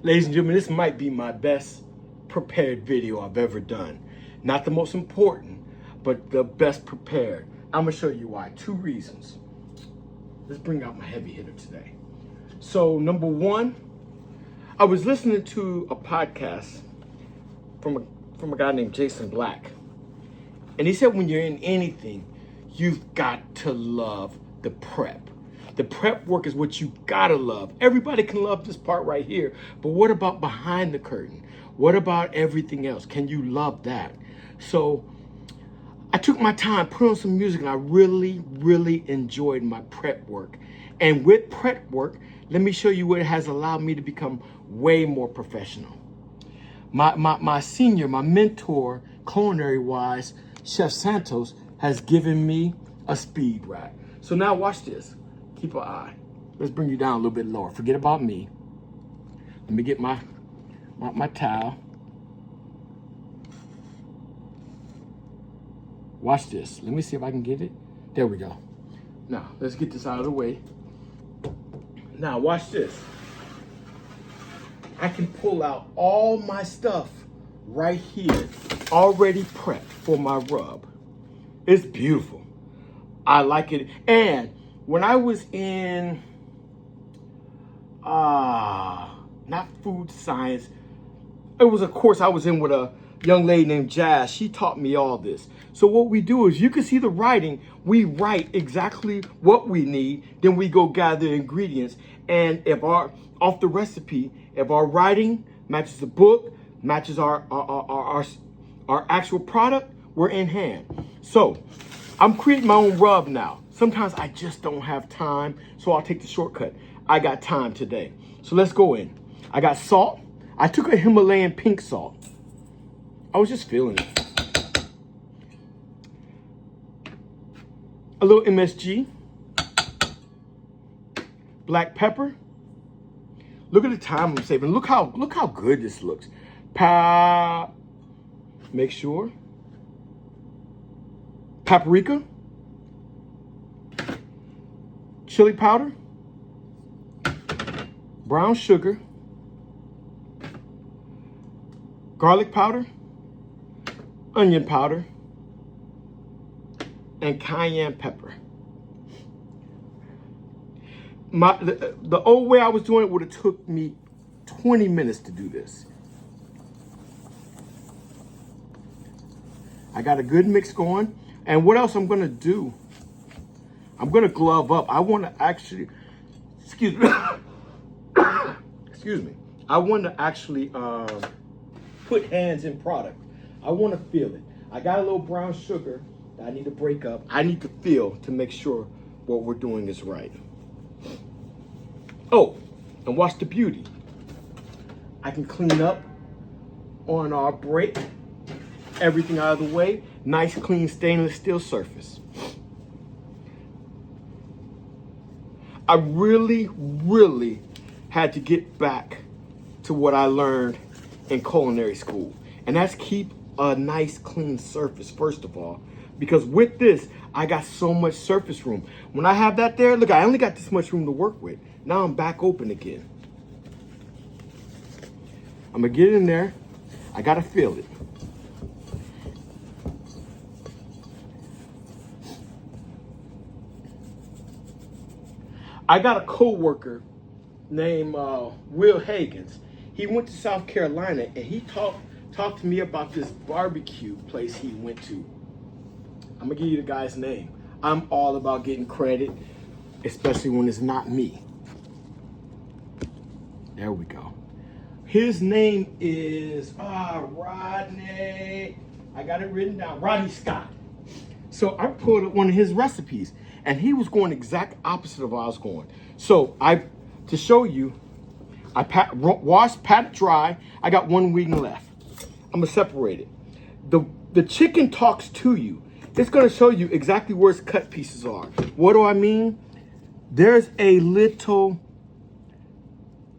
Ladies and gentlemen, this might be my best prepared video I've ever done. Not the most important, but the best prepared. I'm gonna show you why. 2 reasons. Let's bring out my heavy hitter today. So number one, I was listening to a podcast from a guy named Jason Black. And he said when you're in anything, you've got to love the prep. The prep work is what you gotta love. Everybody can love this part right here, but what about behind the curtain? What about everything else? Can you love that? So I took my time, put on some music, and I really, really enjoyed my prep work. And with prep work, let me show you what it has allowed me to become way more professional. My senior, my mentor, culinary-wise, Chef Santos, has given me a speed rack. So now watch this. Keep an eye. Let's bring you down a little bit lower. Forget about me. Let me get my towel. Watch this. Let me see if I can get it. There we go. Now, let's get this out of the way. Now, watch this. I can pull out all my stuff right here, already prepped for my rub. It's beautiful. I like it. And when I was in, not food science, it was a course I was in with a young lady named Jazz. She taught me all this. So what we do is, you can see the writing. We write exactly what we need. Then we go gather ingredients. And if off the recipe, if our writing matches the book, matches our actual product, we're in hand. So I'm creating my own rub now. Sometimes I just don't have time, so I'll take the shortcut. I got time today. So let's go in. I got salt. I took a Himalayan pink salt. I was just feeling it. A little MSG. Black pepper. Look at the time I'm saving. Look how good this looks. Make sure. Paprika. Chili powder. Brown sugar. Garlic powder. Onion powder. And cayenne pepper. The old way I was doing it would have took me 20 minutes to do this. I got a good mix going. And what else I'm gonna do? I'm gonna glove up. I wanna actually, excuse me, excuse me. I wanna actually put hands in product. I wanna feel it. I got a little brown sugar that I need to break up. I need to feel to make sure what we're doing is right. Oh, and watch the beauty. I can clean up on our break, everything out of the way. Nice, clean stainless steel surface. I really, really had to get back to what I learned in culinary school. And that's keep a nice, clean surface, first of all. Because with this, I got so much surface room. When I have that there, look, I only got this much room to work with. Now I'm back open again. I'm gonna get in there. I gotta feel it. I got a co-worker named Will Hagans. He went to South Carolina and he talked to me about this barbecue place he went to. I'm gonna give you the guy's name. I'm all about getting credit, especially when it's not me. There we go. His name is Rodney. I got it written down. Rodney Scott. So I pulled up one of his recipes, and he was going exact opposite of what I was going. So to show you, I washed, pat it dry. I got 1 wing left. I'm gonna separate it. The chicken talks to you. It's gonna show you exactly where its cut pieces are. What do I mean? There's a little,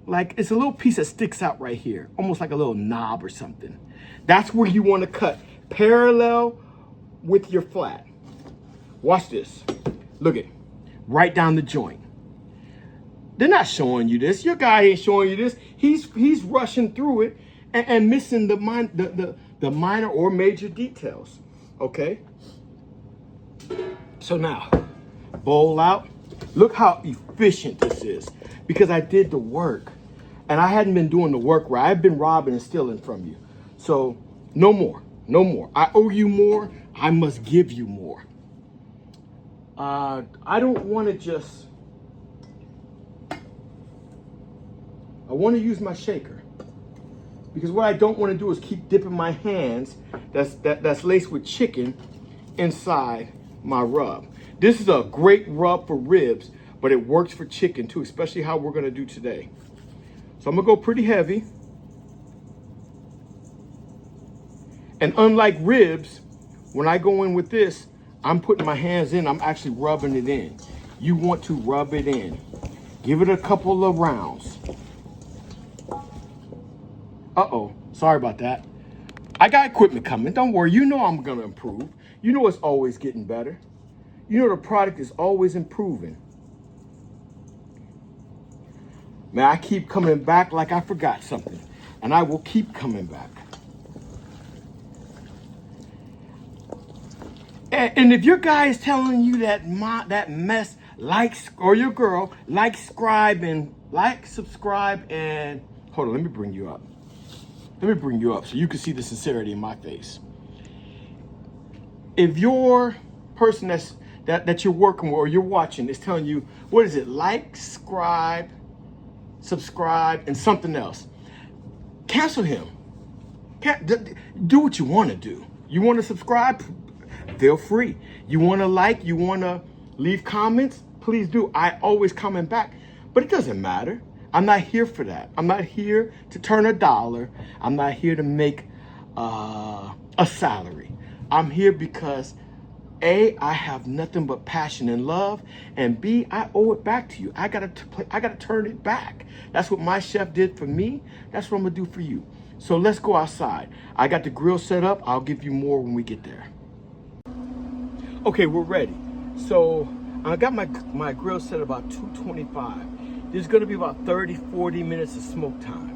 like, it's a little piece that sticks out right here, almost like a little knob or something. That's where you want to cut parallel with your flat. Watch this. Look it, right down the joint. They're not showing you this. Your guy ain't showing you this. He's rushing through it and missing the minor or major details. Okay. So now, bowl out. Look how efficient this is because I did the work, and I hadn't been doing the work right. I've been robbing and stealing from you. So no more, no more. I owe you more. I must give you more. I don't want to just. I want to use my shaker because what I don't want to do is keep dipping my hands that's laced with chicken inside my rub. This is a great rub for ribs, but it works for chicken too, especially how we're going to do today. So I'm going to go pretty heavy. And unlike ribs, when I go in with this, I'm putting my hands in, I'm actually rubbing it in. You want to rub it in. Give it a couple of rounds. Uh-oh, sorry about that. I got equipment coming. Don't worry, you know I'm gonna improve. You know it's always getting better. You know the product is always improving. Man, I keep coming back like I forgot something. And I will keep coming back. And if your guy is telling you that mess, or your girl, subscribe, and hold on, let me bring you up. Let me bring you up so you can see the sincerity in my face. If your person that you're working with or you're watching is telling you, what is it, subscribe, and something else, cancel him. Do what you want to do. You want to subscribe? Feel free. You want to like, you want to leave comments? Please do. I always comment back, but it doesn't matter. I'm not here for that. I'm not here to turn a dollar. I'm not here to make a salary. I'm here because A, I have nothing but passion and love, and B, I owe it back to you. I gotta turn it back. That's what my chef did for me. That's what I'm gonna do for you. So let's go outside. I got the grill set up. I'll give you more when we get there. Okay, we're ready. So I got my grill set about 225. There's gonna be about 30, 40 minutes of smoke time.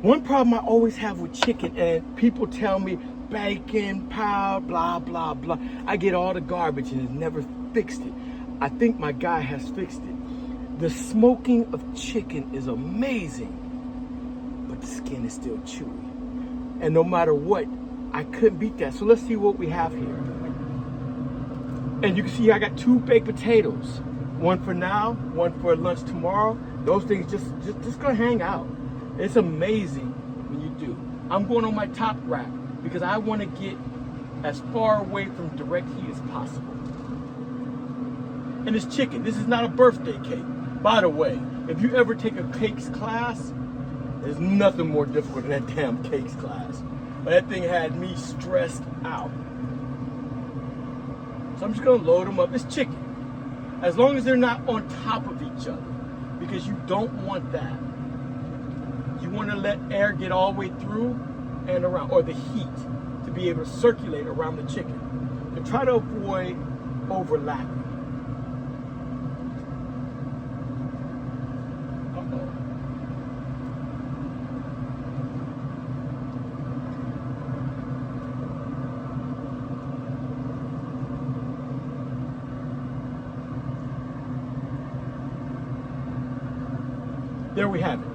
One problem I always have with chicken, and people tell me bacon, powder, blah, blah, blah. I get all the garbage and it's never fixed it. I think my guy has fixed it. The smoking of chicken is amazing, but the skin is still chewy. And no matter what, I couldn't beat that. So let's see what we have here. And you can see I got 2 baked potatoes. One for now, one for lunch tomorrow. Those things just gonna hang out. It's amazing when you do. I'm going on my top rack because I want to get as far away from direct heat as possible. And it's chicken. This is not a birthday cake. By the way, if you ever take a cakes class, there's nothing more difficult than that damn cakes class. But that thing had me stressed out. So I'm just gonna load them up. It's chicken. As long as they're not on top of each other, because you don't want that. You want to let air get all the way through and around, or the heat to be able to circulate around the chicken. And try to avoid overlapping. There we have it.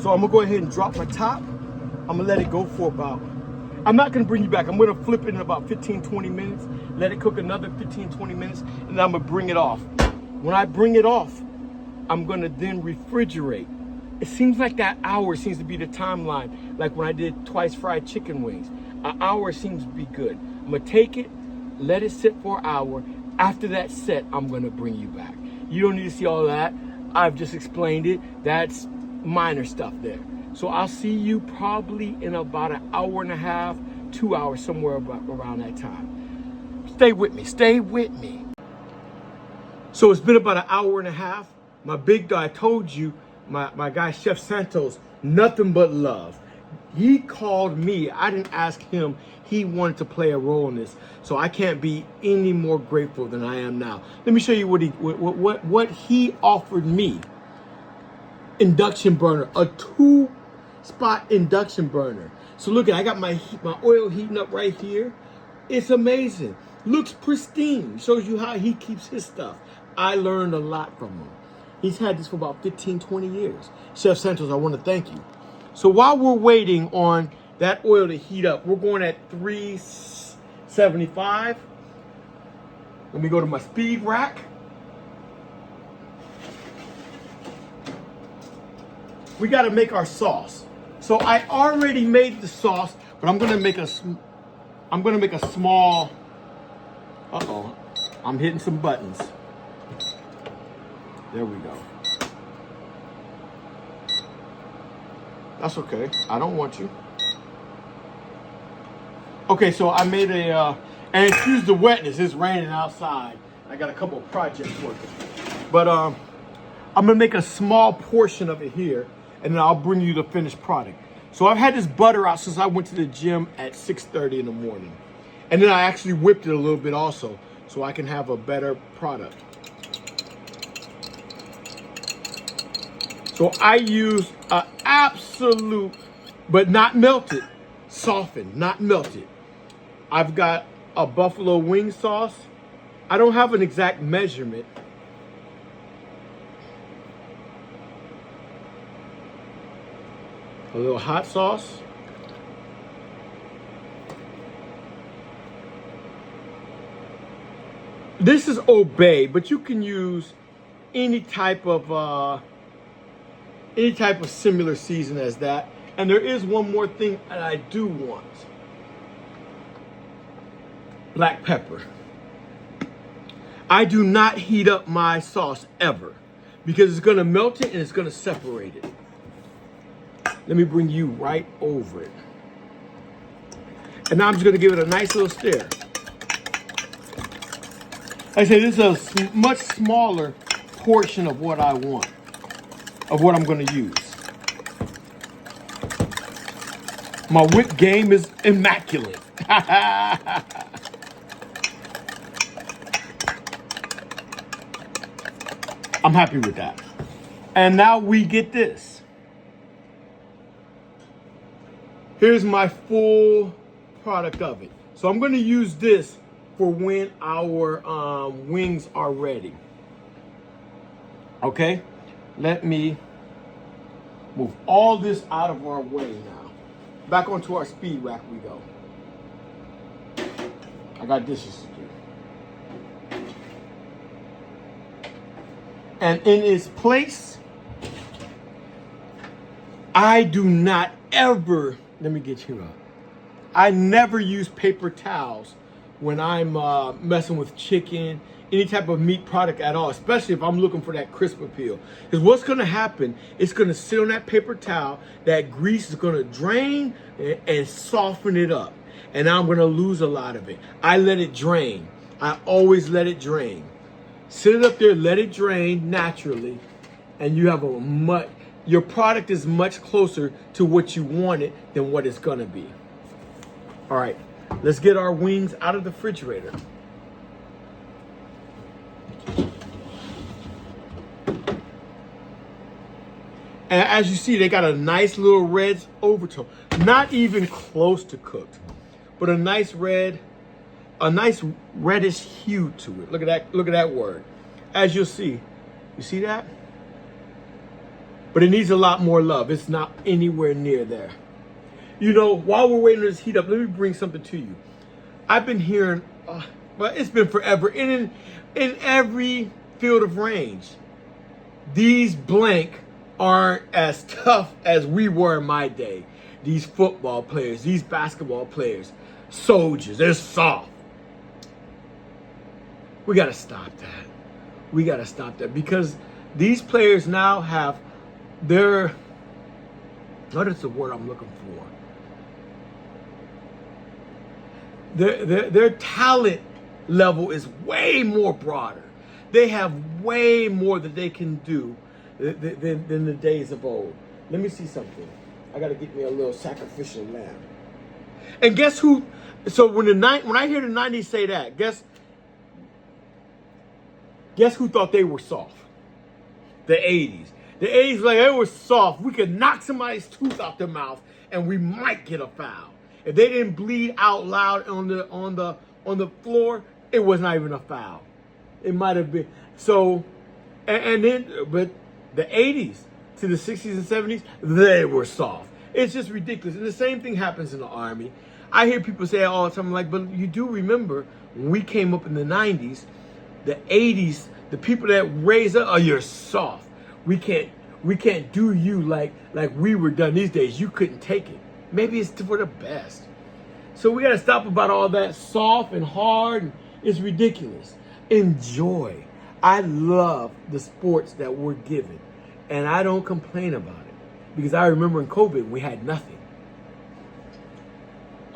So I'm gonna go ahead and drop my top. I'm gonna let it go for about, I'm not gonna bring you back. I'm gonna flip it in about 15, 20 minutes, let it cook another 15, 20 minutes, and then I'm gonna bring it off. When I bring it off, I'm gonna then refrigerate. It seems like that hour seems to be the timeline, like when I did twice fried chicken wings. An hour seems to be good. I'm gonna take it, let it sit for an hour. After that set, I'm gonna bring you back. You don't need to see all that. I've just explained it. That's minor stuff there. So I'll see you probably in about an hour and a half, 2 hours, somewhere around that time. Stay with me, stay with me. So it's been about an hour and a half. My big guy, I told you, my guy, Chef Santos, nothing but love. He called me, I didn't ask him, he wanted to play a role in this. So I can't be any more grateful than I am now. Let me show you what he offered me. induction burner, a 2-spot induction burner. So look at, I got my oil heating up right here. It's amazing. Looks pristine. Shows you how he keeps his stuff. I learned a lot from him. He's had this for about 15, 20 years. Chef Santos, I want to thank you. So while we're waiting on that oil to heat up, we're going at 375. Let me go to my speed rack. We got to make our sauce. So I already made the sauce, but I'm gonna make a small. Uh-oh, I'm hitting some buttons. There we go. That's okay. I don't want you. Okay, so I made a, and excuse the wetness. It's raining outside. I got a couple of projects working, but I'm gonna make a small portion of it here, and then I'll bring you the finished product. So I've had this butter out since I went to the gym at 6:30 in the morning. And then I actually whipped it a little bit also, so I can have a better product. So I use an absolute, but not melted, softened, not melted. I've got a buffalo wing sauce. I don't have an exact measurement. A little hot sauce. This is Obey, but you can use any type of similar season as that. And there is one more thing that I do want. Black pepper. I do not heat up my sauce ever because it's gonna melt it and it's gonna separate it. Let me bring you right over it. And now I'm just gonna give it a nice little stir. I say this is a much smaller portion of what I want, of what I'm gonna use. My whip game is immaculate. I'm happy with that. And now we get this. Here's my full product of it. So I'm gonna use this for when our wings are ready. Okay, let me move all this out of our way now. Back onto our speed rack we go. I got dishes to do. And in its place, I do not ever, let me get you up. I never use paper towels when I'm messing with chicken, any type of meat product at all, especially if I'm looking for that crisp appeal. Because what's gonna happen, it's gonna sit on that paper towel, that grease is gonna drain and soften it up. And I'm gonna lose a lot of it. I let it drain. I always let it drain. Sit it up there, let it drain naturally, and you have your product is much closer to what you want it than what it's gonna be. All right, let's get our wings out of the refrigerator. And as you see, they got a nice little red overtone. Not even close to cooked, but a nice red, a nice reddish hue to it. Look at that word. As you'll see, you see that? But it needs a lot more love. It's not anywhere near there. You know, while we're waiting for this heat up, let me bring something to you. I've been hearing, well, it's been forever, in every field of range, these blank aren't as tough as we were in my day. These football players, these basketball players, soldiers, they're soft. We got to stop that. We got to stop that because these players now have their, what is the word I'm looking for? Their talent level is way more broader. They have way more that they can do than the days of old. Let me see something. I got to get me a little sacrificial lamb. And guess who? So when I hear the 90s say that, guess who thought they were soft? The 80s. The 80s, like, they were soft. We could knock somebody's tooth out their mouth and we might get a foul. If they didn't bleed out loud on the floor, it was not even a foul. It might have been. So, and then, but the 80s to the 60s and 70s, they were soft. It's just ridiculous. And the same thing happens in the Army. I hear people say it all the time, I'm like, but you do remember when we came up in the 90s, the 80s, the people that raised up, oh, you're soft. We can't do you like we were done these days. You couldn't take it. Maybe it's for the best. So we got to stop about all that soft and hard. It's ridiculous. Enjoy. I love the sports that we're given, and I don't complain about it because I remember in COVID we had nothing.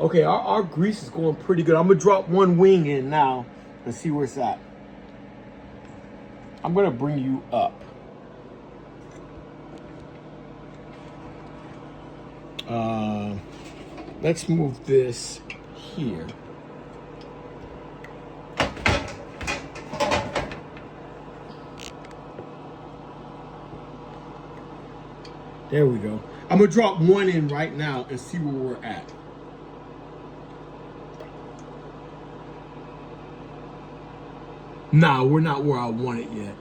Okay, our grease is going pretty good. I'm gonna drop one wing in now and see where it's at. I'm gonna bring you up. Let's move this here. There we go. I'm gonna drop one in right now and see where we're at. Nah, we're not where I want it yet.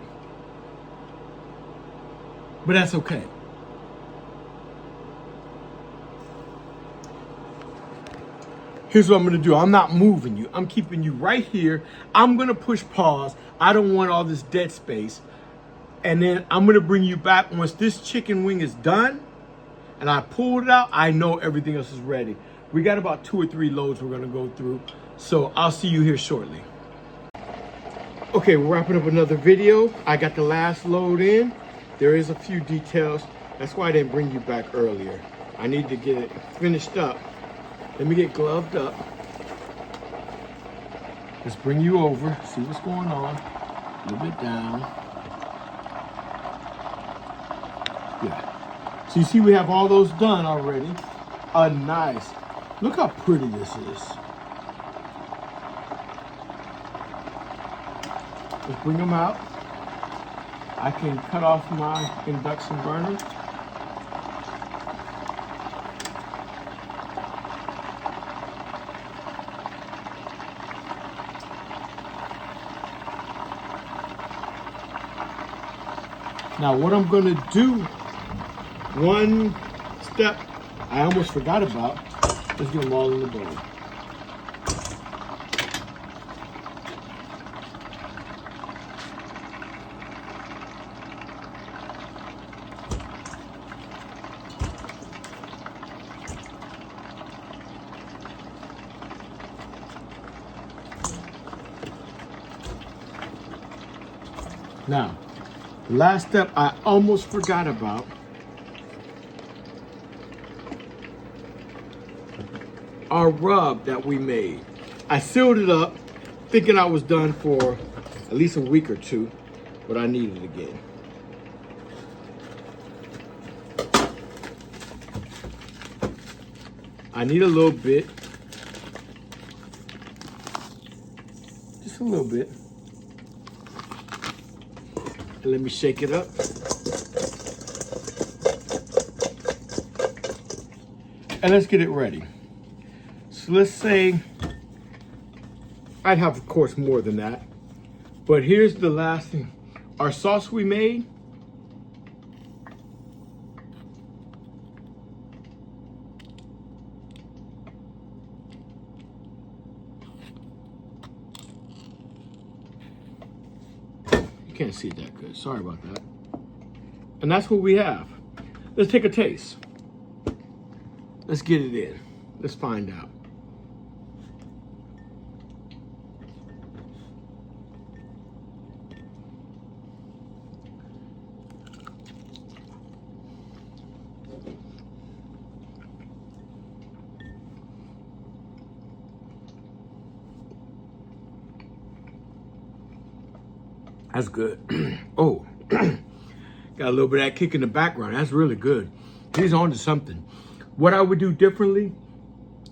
But that's okay. Here's what I'm gonna do. I'm not moving you. I'm keeping you right here. I'm gonna push pause. I don't want all this dead space. And then I'm gonna bring you back once this chicken wing is done and I pulled it out. I know everything else is ready. We got about 2 or 3 loads we're gonna go through. So I'll see you here shortly. Okay, we're wrapping up another video. I got the last load in. There is a few details. That's why I didn't bring you back earlier. I need to get it finished up. Let me get gloved up. Let's bring you over, see what's going on. A little bit down. Yeah. So you see we have all those done already. Nice. Look how pretty this is. Let's bring them out. I can cut off my induction burner. Now what I'm gonna do, one step I almost forgot about, let's get them all in the bowl. Now, the last step I almost forgot about, our rub that we made. I sealed it up, thinking I was done for at least a week or 2, but I need it again. I need a little bit, just a little bit. And let me shake it up. And let's get it ready. So let's say, I'd have of course more than that, but here's the last thing. Our sauce we made, can't see it that good. Sorry about that. And that's what we have. Let's take a taste. Let's get it in. Let's find out. That's good. Oh, got a little bit of that kick in the background. That's really good. He's on to something. What I would do differently,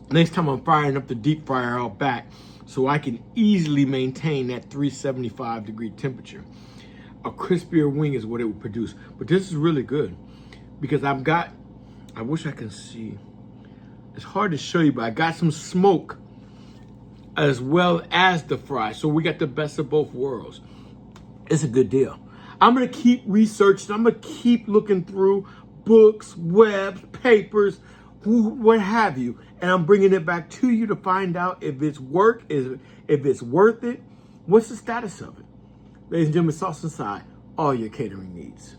next time I'm firing up the deep fryer out back so I can easily maintain that 375 degree temperature. a crispier wing is what it would produce. But this is really good because I wish I can see. It's hard to show you, but I got some smoke as well as the fry. So we got the best of both worlds. It's a good deal. I'm gonna keep researching. I'm gonna keep looking through books, webs, papers, what have you, and I'm bringing it back to you to find out if it's worth it. What's the status of it? Ladies and gentlemen, Sauce Inside, all your catering needs.